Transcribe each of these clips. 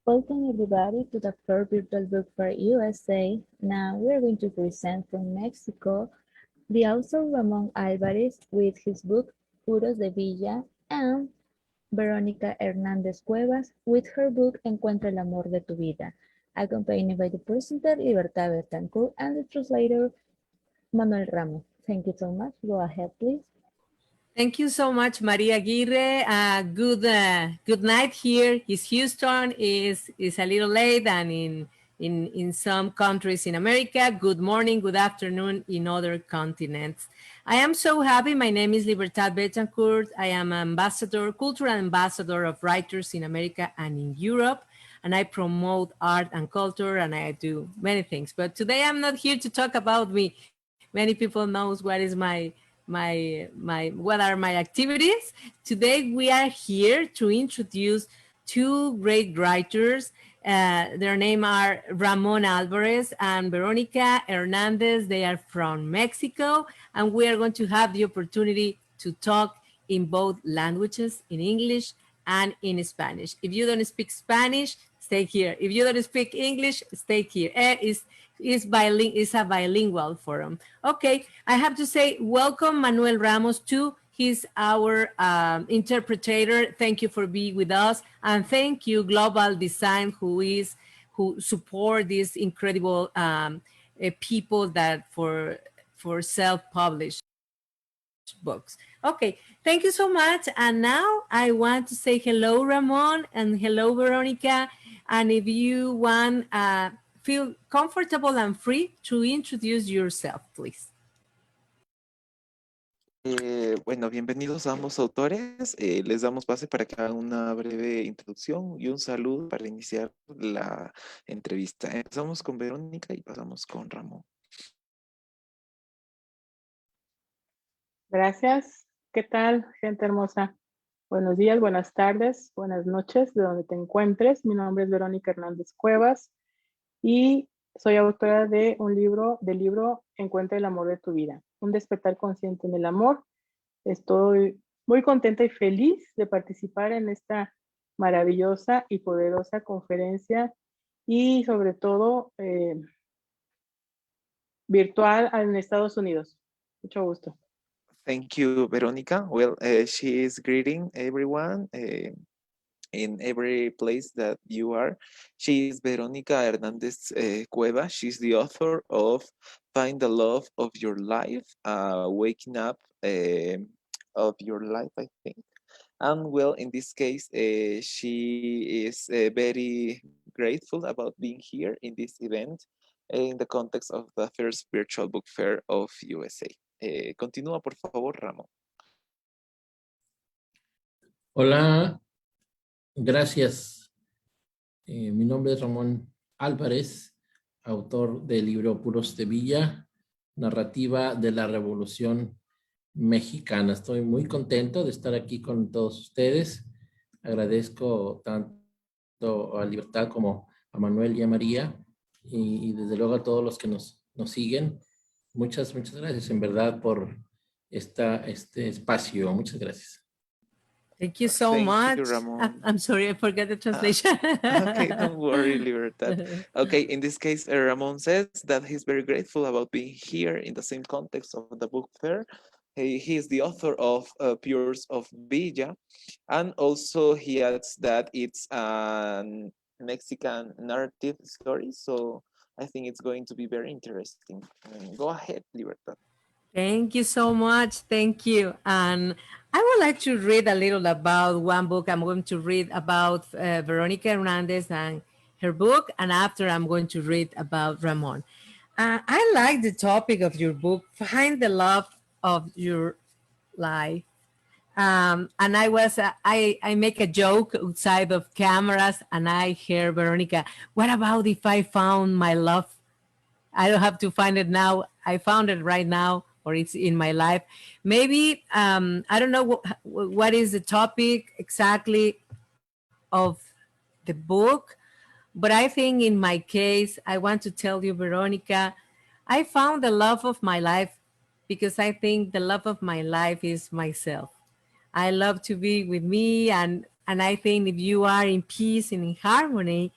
Welcome everybody to the Fair Virtual Book Fair USA. Now we're going to present from Mexico the author Ramon Alvarez with his book Puros de Villa and Verónica Hernández Cuevas with her book Encuentra el amor de tu vida, accompanied by the presenter Libertad Betancourt and the translator Manuel Ramos. Thank you so much. Go ahead, please. Thank you so much, Maria Aguirre. Good night here. It's Houston. Is a little late, and in some countries in America. Good morning, good afternoon in other continents. I am so happy. My name is Libertad Betancourt. I am ambassador, cultural ambassador of writers in America and in Europe, and I promote art and culture, and I do many things. But today I'm not here to talk about me. Many people knows what is what are my activities. Today we are here to introduce two great writers. Their name are Ramon Alvarez and Veronica Hernandez. They are from Mexico, and we are going to have the opportunity to talk in both languages, in English and in Spanish. If you don't speak Spanish, stay here. If you don't speak English, stay here. It's a bilingual forum. Okay, I have to say welcome Manuel Ramos too. He's our interpreter. Thank you for being with us, and thank you Global Design who support these incredible people that for self-published books. Okay, thank you so much. And now I want to say hello Ramon and hello Veronica, and if you want feel comfortable and free to introduce yourself, please. Bueno, bienvenidos a ambos autores. Les damos pase para que hagan una breve introducción y un saludo para iniciar la entrevista. Empezamos con Verónica y pasamos con Ramón. Gracias. ¿Qué tal, gente hermosa? Buenos días, buenas tardes, buenas noches, de donde te encuentres. Mi nombre es Verónica Hernández Cuevas y soy autora de del libro Encuentra el amor de tu vida, un despertar consciente en el amor. Estoy muy contenta y feliz de participar en esta maravillosa y poderosa conferencia y sobre todo virtual en Estados Unidos. Mucho gusto. Thank you, Veronica. Well, she is greeting everyone in every place that you are. She is Veronica Hernandez Cueva. She's the author of Find the Love of Your Life, Waking Up of Your Life, I think. And well, in this case, she is very grateful about being here in this event in the context of the first virtual book fair of USA. Continúa, por favor, Ramón. Hola, gracias. Mi nombre es Ramón Álvarez, autor del libro Puros de Villa, narrativa de la Revolución Mexicana. Estoy muy contento de estar aquí con todos ustedes. Agradezco tanto a Libertad como a Manuel y a María y desde luego a todos los que nos siguen. Muchas gracias en verdad por este espacio. Muchas gracias. Thank you so much. I'm sorry, I forgot the translation. Okay, don't worry, Libertad. Okay, in this case, Ramon says that he's very grateful about being here in the same context of the book fair. He is the author of Puros of Villa, and also he adds that it's a Mexican narrative story, so I think it's going to be very interesting. Go ahead, Libertad. Thank you so much. Thank you. And I would like to read a little about one book. I'm going to read about Veronica Hernandez and her book, and after I'm going to read about Ramon. I like the topic of your book, Find the Love of Your Life. And I make a joke outside of cameras, and I hear Veronica, what about if I found my love? I don't have to find it now. I found it right now, or it's in my life. Maybe, I don't know what is the topic exactly of the book, but I think in my case, I want to tell you, Veronica, I found the love of my life because I think the love of my life is myself. I love to be with me, and And I think if you are in peace and in harmony,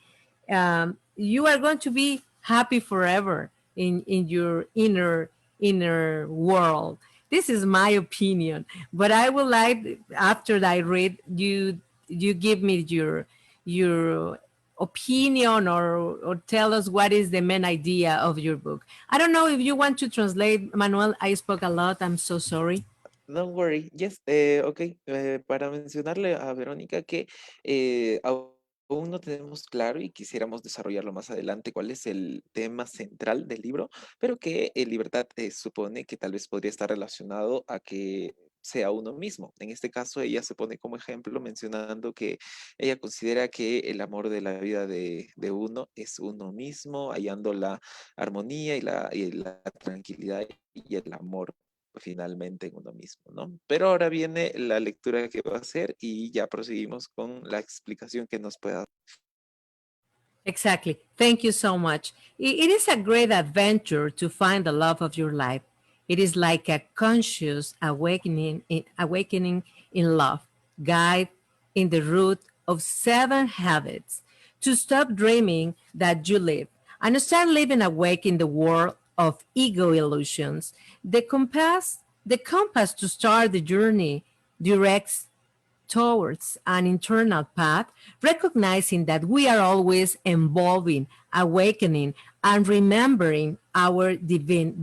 you are going to be happy forever in your inner world. This is my opinion, but I would like, after I read, you give me your opinion, or tell us what is the main idea of your book. I don't know if you want to translate, Manuel. I spoke a lot. I'm so sorry. Don't worry. Yes, ok. Para mencionarle a Verónica que aún no tenemos claro y quisiéramos desarrollarlo más adelante cuál es el tema central del libro, pero que libertad supone que tal vez podría estar relacionado a que sea uno mismo. En este caso, ella se pone como ejemplo mencionando que ella considera que el amor de la vida de uno es uno mismo, hallando la armonía y la tranquilidad y el amor finalmente en uno mismo, ¿no? Pero ahora viene la lectura que va a hacer y ya proseguimos con la explicación que nos pueda dar. Exactly. Thank you so much. It is a great adventure to find the love of your life. It is like a conscious awakening in love, guide in the route of 7 habits to stop dreaming that you live and start living awake in the world of ego illusions. The compass to start the journey directs towards an internal path, recognizing that we are always evolving, awakening, and remembering our divinity.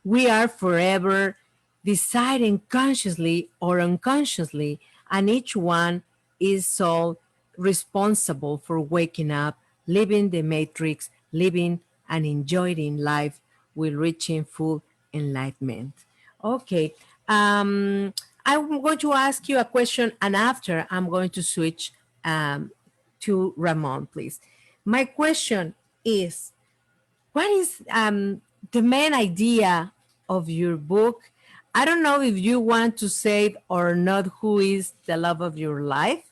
We are forever deciding consciously or unconsciously, and each one is so responsible for waking up, living the matrix, living and enjoying life with reaching full enlightenment. Okay. I'm going to ask you a question, and after I'm going to switch to Ramon, please. My question is, what is the main idea of your book? I don't know if you want to say or not who is the love of your life,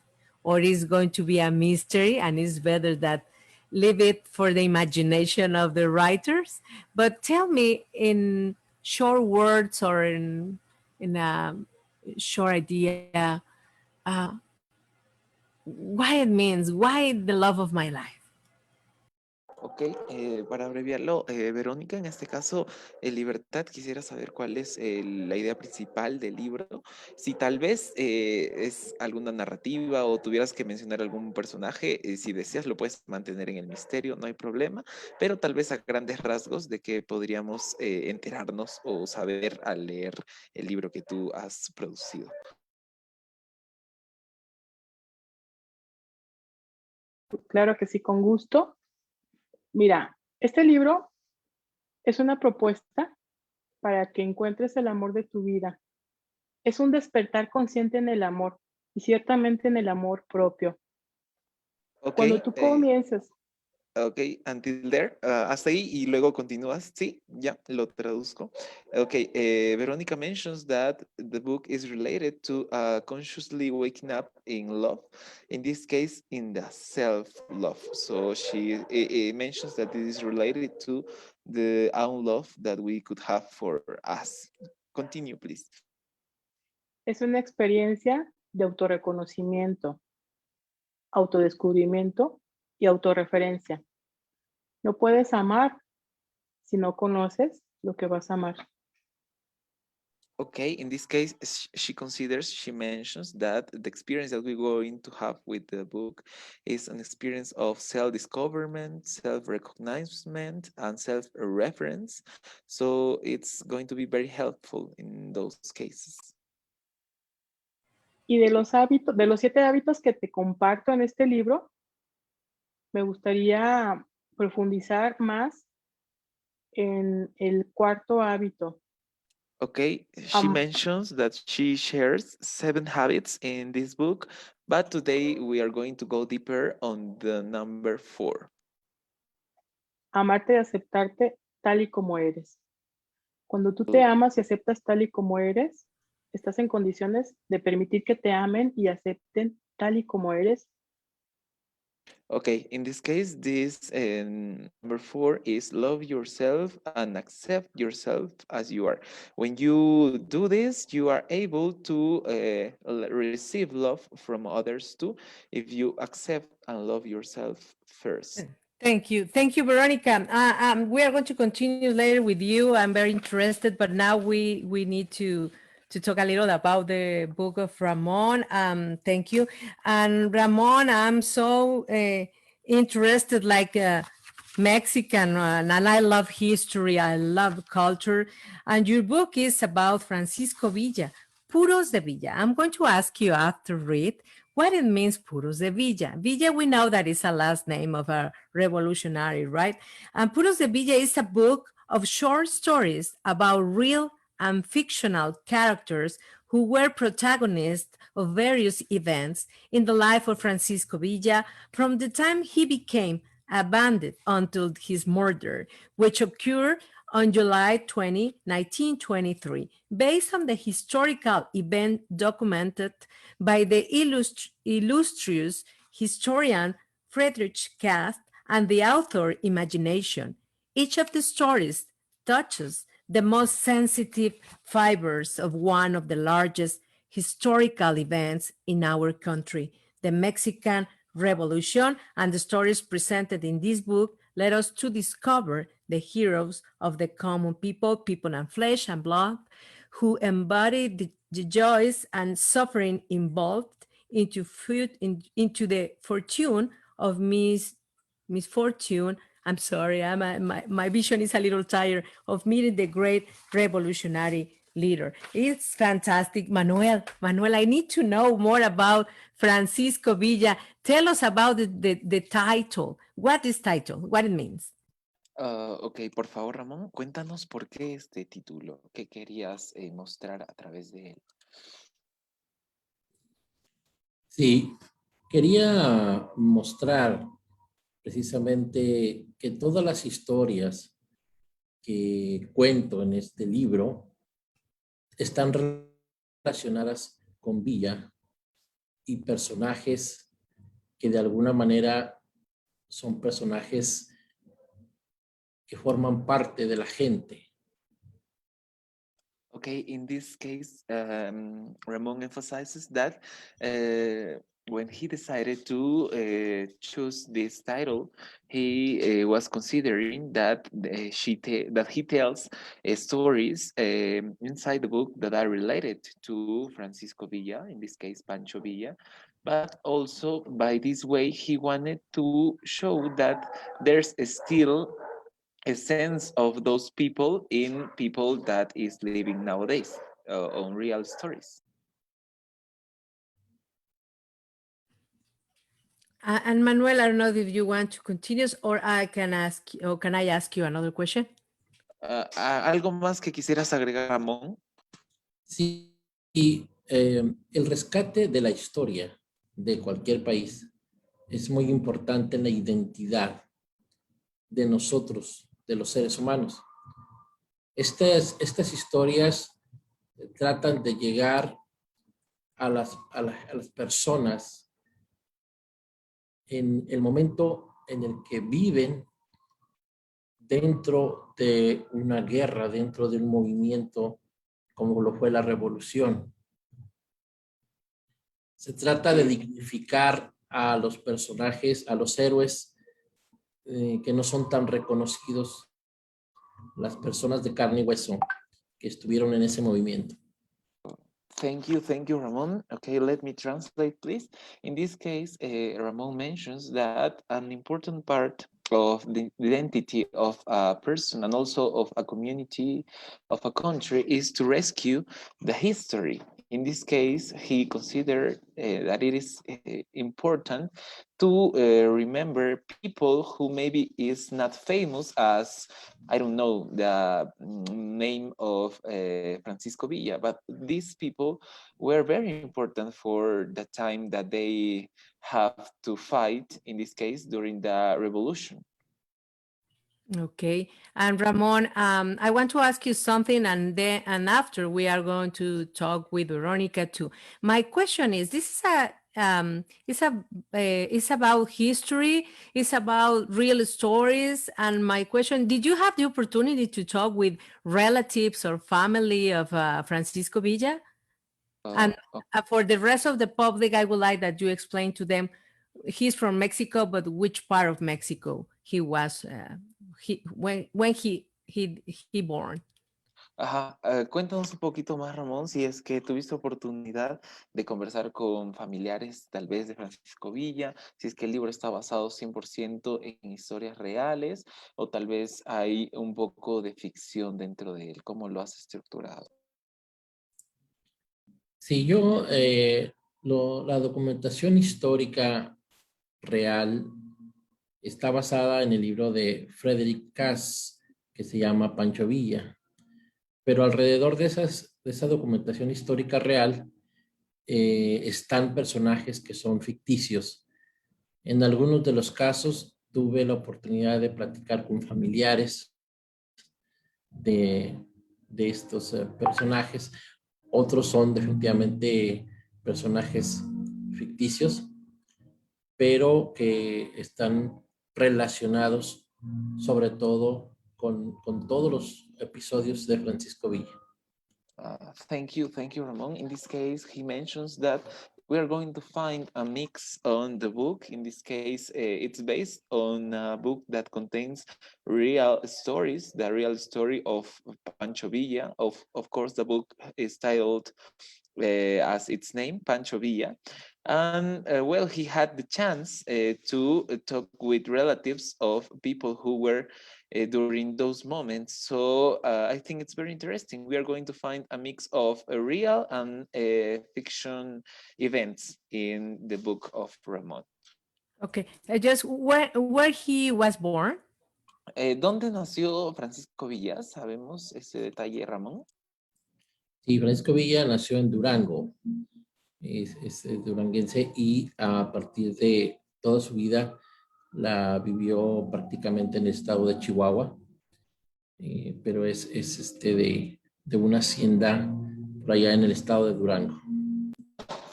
or is going to be a mystery, and it's better that leave it for the imagination of the writers. But tell me in short words, or in a short idea, why it means, why the love of my life. Ok, para abreviarlo, Verónica, en este caso, Libertad, quisiera saber cuál es la idea principal del libro. Si tal vez es alguna narrativa o tuvieras que mencionar algún personaje, si deseas lo puedes mantener en el misterio, no hay problema, pero tal vez a grandes rasgos de que podríamos enterarnos o saber al leer el libro que tú has producido. Claro que sí, con gusto. Mira, este libro es una propuesta para que encuentres el amor de tu vida. Es un despertar consciente en el amor y ciertamente en el amor propio. Ok, Cuando tú comienzas, ok, until there, hasta ahí y luego continúas. Sí, ya lo traduzco. Ok, Veronica mentions that the book is related to consciously waking up in love, in this case, in the self-love. So she mentions that it is related to the own love that we could have for us. Continue, please. es una experiencia de autorreconocimiento, autodescubrimiento y autorreferencia. No puedes amar si no conoces lo que vas a amar. Okay, in this case, she mentions that the experience that we're going to have with the book is an experience of self-discoverment, self-recognition, and self-reference. So it's going to be very helpful in those cases. Y de los 7 hábitos que te comparto en este libro, me gustaría profundizar más en el 4º hábito. Okay, she mentions that she shares 7 habits in this book, but today we are going to go deeper on the number 4. Amarte y aceptarte tal y como eres. Cuando tú te amas y aceptas tal y como eres, estás en condiciones de permitir que te amen y acepten tal y como eres. Okay, in this case, this number 4 is love yourself and accept yourself as you are. When you do this, you are able to receive love from others too, if you accept and love yourself first. Thank you, Veronica. We are going to continue later with you. I'm very interested, but now we need to talk a little about the book of Ramon. Thank you, and Ramon, I'm so interested, like Mexican, and I love history. I love culture, and your book is about Francisco Villa, Puros de Villa. I'm going to ask you after read what it means, Puros de Villa. Villa, we know that is a last name of a revolutionary, right? And Puros de Villa is a book of short stories about real and fictional characters who were protagonists of various events in the life of Francisco Villa from the time he became a bandit until his murder, which occurred on July 20, 1923, based on the historical event documented by the illustrious historian Friedrich Kast and the author Imagination. Each of the stories touches the most sensitive fibers of one of the largest historical events in our country, the Mexican Revolution, and the stories presented in this book led us to discover the heroes of the common people, people and flesh and blood, who embodied the joys and suffering involved into the fortune of misfortune. I'm sorry, my vision is a little tired of meeting the great revolutionary leader. It's fantastic. Manuel, I need to know more about Francisco Villa. Tell us about the title. What is title? What it means? Ok, por favor, Ramón, cuéntanos por qué este título, qué querías mostrar a través de él. Sí, quería mostrar precisamente que todas las historias que cuento en este libro están relacionadas con Villa y personajes que de alguna manera son personajes que forman parte de la gente. Okay, in this case, Ramon emphasizes that when he decided to choose this title, he was considering that that he tells stories inside the book that are related to Francisco Villa, in this case Pancho Villa, but also by this way he wanted to show that there's still a sense of those people in people that is living nowadays on real stories. And Manuel, I don't know if you want to continue, or can I ask you another question? ¿Algo más que quisieras agregar, Ramón? Sí, y el rescate de la historia de cualquier país es muy importante en la identidad de nosotros, de los seres humanos. Estas historias tratan de llegar a las personas en el momento en el que viven dentro de una guerra, dentro de un movimiento como lo fue la revolución. Se trata de dignificar a los personajes, a los héroes que no son tan reconocidos, las personas de carne y hueso que estuvieron en ese movimiento. Thank you, Ramon. Okay, let me translate, please. In this case, Ramon mentions that an important part of the identity of a person and also of a community, of a country, is to rescue the history. In this case, he considered that it is important to remember people who maybe is not famous as, I don't know, the name of Francisco Villa, but these people were very important for the time that they have to fight, in this case, during the revolution. Okay, and Ramon, I want to ask you something, and after we are going to talk with Veronica too. My question is: this is it's about history, it's about real stories. And my question, did you have the opportunity to talk with relatives or family of Francisco Villa? And for the rest of the public, I would like that you explain to them, he's from Mexico, but which part of Mexico he was when he born. Ajá, cuéntanos un poquito más, Ramón, si es que tuviste oportunidad de conversar con familiares tal vez de Francisco Villa, si es que el libro está basado 100% en historias reales o tal vez hay un poco de ficción dentro de él, ¿cómo lo has estructurado? Sí, la documentación histórica real está basada en el libro de Frederick Cass, que se llama Pancho Villa. Pero alrededor de esa documentación histórica real están personajes que son ficticios. En algunos de los casos tuve la oportunidad de platicar con familiares de estos personajes. Otros son definitivamente personajes ficticios, pero que están relacionados sobre todo con todos los episodios de Francisco Villa. Thank you, Ramon. In this case, he mentions that we are going to find a mix on the book. In this case, it's based on a book that contains real stories, the real story of Pancho Villa. Of course, the book is titled as its name, Pancho Villa. And well, he had the chance to talk with relatives of people who were during those moments. So I think it's very interesting. We are going to find a mix of real and fiction events in the book of Ramon. Okay, just where he was born? ¿Dónde nació Francisco Villa? ¿Sabemos ese detalle, Ramón? Sí, Francisco Villa nació en Durango. Es duranguense y a partir de toda su vida la vivió prácticamente en el estado de Chihuahua, pero es de una hacienda por allá en el estado de Durango.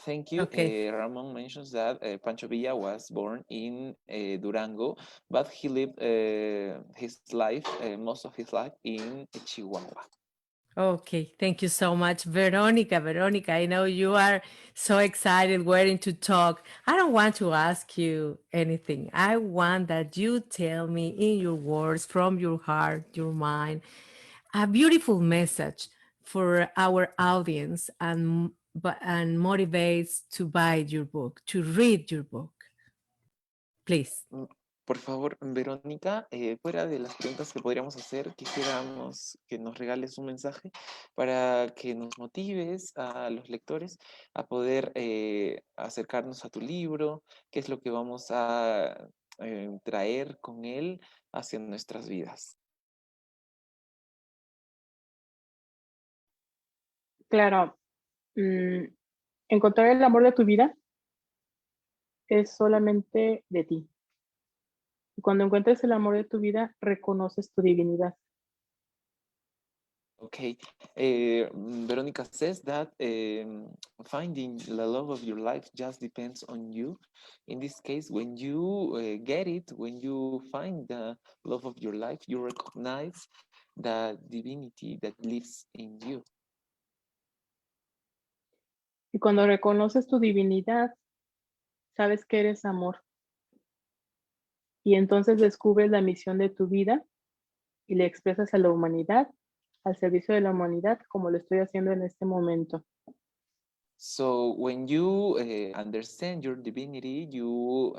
Thank you. Okay. Ramon mentions that Pancho Villa was born in Durango, but he lived his life, most of his life, in Chihuahua. Okay, thank you so much, Veronica. Veronica, I know you are so excited waiting to talk. I don't want to ask you anything. I want that you tell me in your words, from your heart, your mind, a beautiful message for our audience and motivates to buy your book, to read your book. Please. Por favor, Verónica, fuera de las preguntas que podríamos hacer, quisiéramos que nos regales un mensaje para que nos motives a los lectores a poder acercarnos a tu libro, qué es lo que vamos a traer con él hacia nuestras vidas. Claro, encontrar el amor de tu vida es solamente de ti. Y cuando encuentres el amor de tu vida, reconoces tu divinidad. Okay, Veronica says that finding the love of your life just depends on you. In this case, when you get it, when you find the love of your life, you recognize the divinity that lives in you. Y cuando reconoces tu divinidad, sabes que eres amor. Y entonces descubres la misión de tu vida y le expresas a la humanidad, al servicio de la humanidad, como lo estoy haciendo en este momento. So when you understand your divinity, you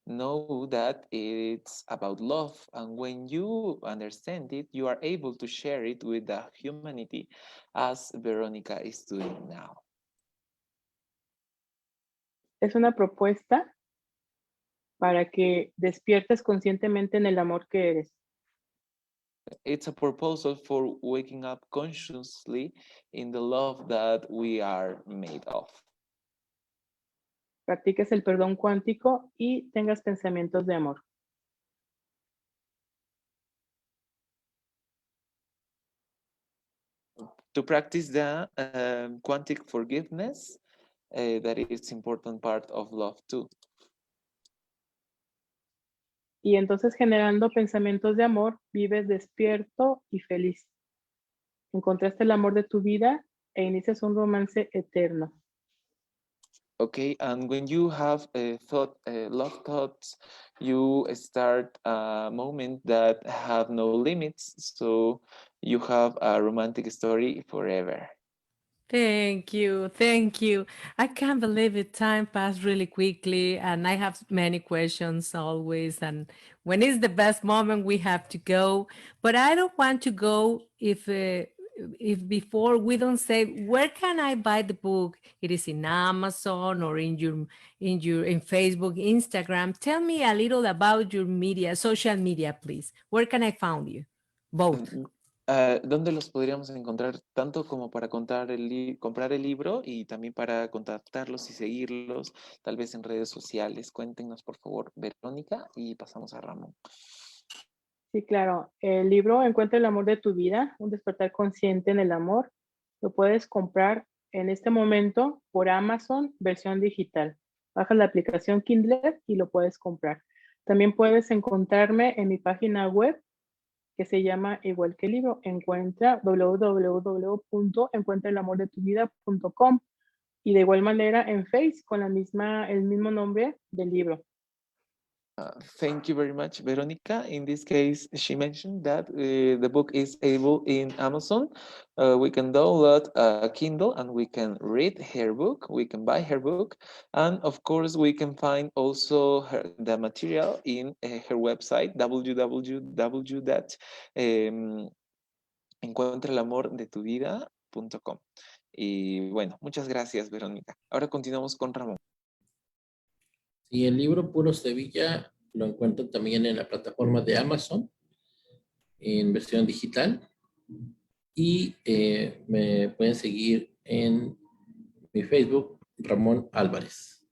know that it's about love. And when you understand it, you are able to share it with the humanity as Veronica is doing now. Es una propuesta para que despiertes conscientemente en el amor que eres. It's a proposal for waking up consciously in the love that we are made of. Practiques el perdón cuántico y tengas pensamientos de amor. To practice the quantic forgiveness that is important part of love too. Y entonces, generando pensamientos de amor, vives despierto y feliz. Encontraste el amor de tu vida e inicias un romance eterno. Okay, and when you have love thoughts, you start a moment that have no limits, so you have a romantic story forever. Thank you. Thank you. I can't believe it. Time passed really quickly, and I have many questions always. And when is the best moment we have to go? But I don't want to go if before we don't say where can I buy the book? It is in Amazon or in Facebook, Instagram. Tell me a little about your media, social media, please. Where can I find you? Both. ¿Dónde los podríamos encontrar? Tanto como para comprar el libro y también para contactarlos y seguirlos, tal vez en redes sociales. Cuéntenos, por favor, Verónica, y pasamos a Ramón. Sí, claro. El libro Encuentra el amor de tu vida, un despertar consciente en el amor. Lo puedes comprar en este momento por Amazon, versión digital. Bajas la aplicación Kindle y lo puedes comprar. También puedes encontrarme en mi página web que se llama igual que el libro, encuentra www.encuentraelamordetuvida.com y de igual manera en Face con el mismo nombre del libro. Thank you very much, Veronica. In this case, she mentioned that the book is able in Amazon. We can download a Kindle and we can read her book. We can buy her book. And of course, we can find also the material in her website, www.encuentraelamordetuvida.com. Y bueno, muchas gracias, Verónica. Ahora continuamos con Ramón. Y el libro Puros de Villa lo encuentran también en la plataforma de Amazon en versión digital y me pueden seguir en mi Facebook, Ramón Álvarez.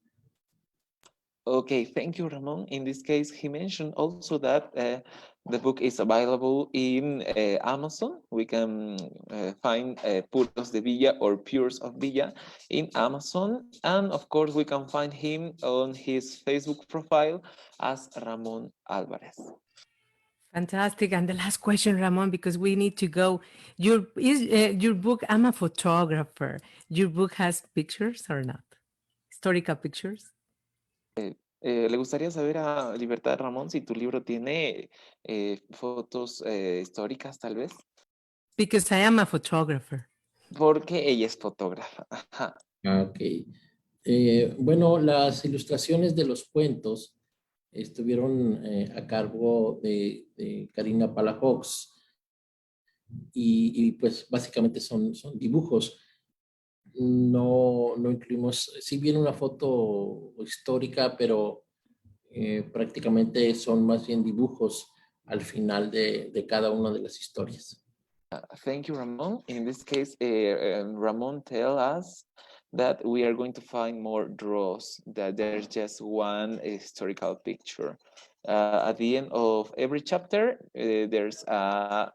Okay, thank you, Ramon. In this case, he mentioned also that the book is available in Amazon. We can find Puros de Villa or Pures of Villa in Amazon. And of course, we can find him on his Facebook profile as Ramon Alvarez. Fantastic. And the last question, Ramon, because we need to go. Your book, I'm a photographer. Your book has pictures or not? Historical pictures? Le gustaría saber a Libertad Ramón si tu libro tiene fotos históricas, tal vez. Because I am a photographer. Porque ella es fotógrafa. Ajá. Ok. Bueno, las ilustraciones de los cuentos estuvieron a cargo de Karina Palafox y pues básicamente son dibujos. No incluimos, sí viene una foto histórica, pero prácticamente son más bien dibujos al final de cada una de las historias. Thank you, Ramon. In this case, Ramon tell us that we are going to find more draws, that there's just one historical picture. At the end of every chapter, there's a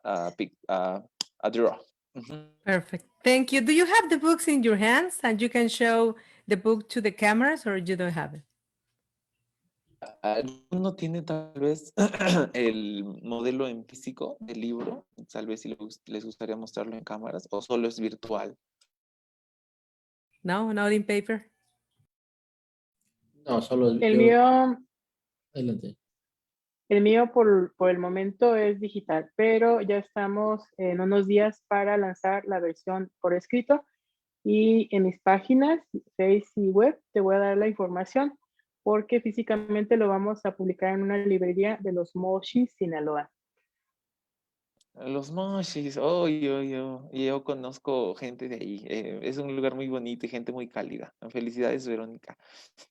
draw. Mm-hmm. Perfect. Thank you. Do you have the books in your hands and you can show the book to the cameras or you don't have it? ¿No tiene tal vez el modelo en físico del libro? Tal vez si les gustaría mostrarlo en cámaras o solo es virtual. No, not in paper. No, solo el mío. Adelante. El mío por el momento es digital, pero ya estamos en unos días para lanzar la versión por escrito y en mis páginas, Face y web, te voy a dar la información porque físicamente lo vamos a publicar en una librería de Los Mochis, Sinaloa. Los Mochis, yo conozco gente de ahí. Es un lugar muy bonito y gente muy cálida. Felicidades, Verónica.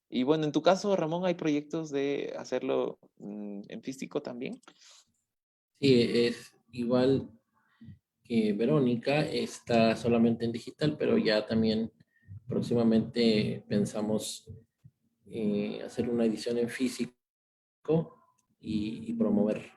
Y bueno, en tu caso, Ramón, ¿hay proyectos de hacerlo en físico también? Sí, es igual que Verónica, está solamente en digital, pero ya también próximamente pensamos hacer una edición en físico y promoverlo.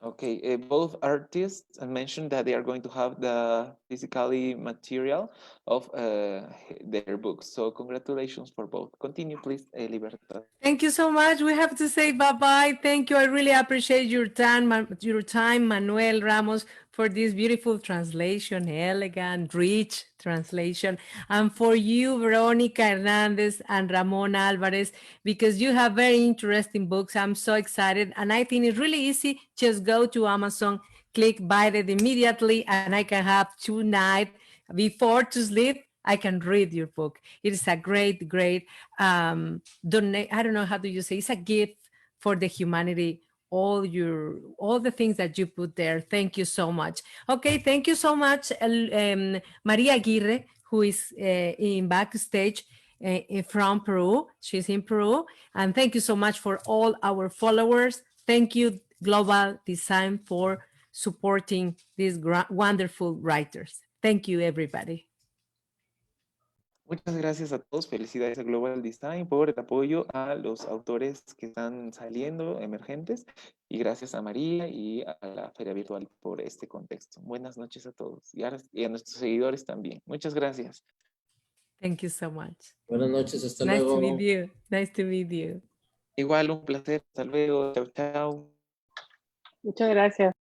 Okay, both artists mentioned that they are going to have the physically material of their books. So congratulations for both. Continue, please, Libertad. Thank you so much. We have to say bye-bye. Thank you. I really appreciate your time, Manuel Ramos, for this beautiful translation, elegant, rich translation. And for you, Veronica Hernandez and Ramon Alvarez, because you have very interesting books. I'm so excited. And I think it's really easy. Just go to Amazon, click buy it immediately, and I can have tonight before to sleep. I can read your book. It is a great, great donate. I don't know, how do you say? It's a gift for the humanity. All the things that you put there. Thank you so much. Okay, thank you so much, Maria Aguirre, who is in backstage from Peru. She's in Peru. And thank you so much for all our followers. Thank you, Global Design, for supporting these wonderful writers. Thank you, everybody. Muchas gracias a todos. Felicidades a Global Design por el apoyo a los autores que están saliendo emergentes. Y gracias a María y a la Feria Virtual por este contexto. Buenas noches a todos y a nuestros seguidores también. Muchas gracias. Thank you so much. Buenas noches, hasta Nice luego. to meet you. Nice to meet you. Igual, un placer. Hasta luego. Chao, chao. Muchas gracias.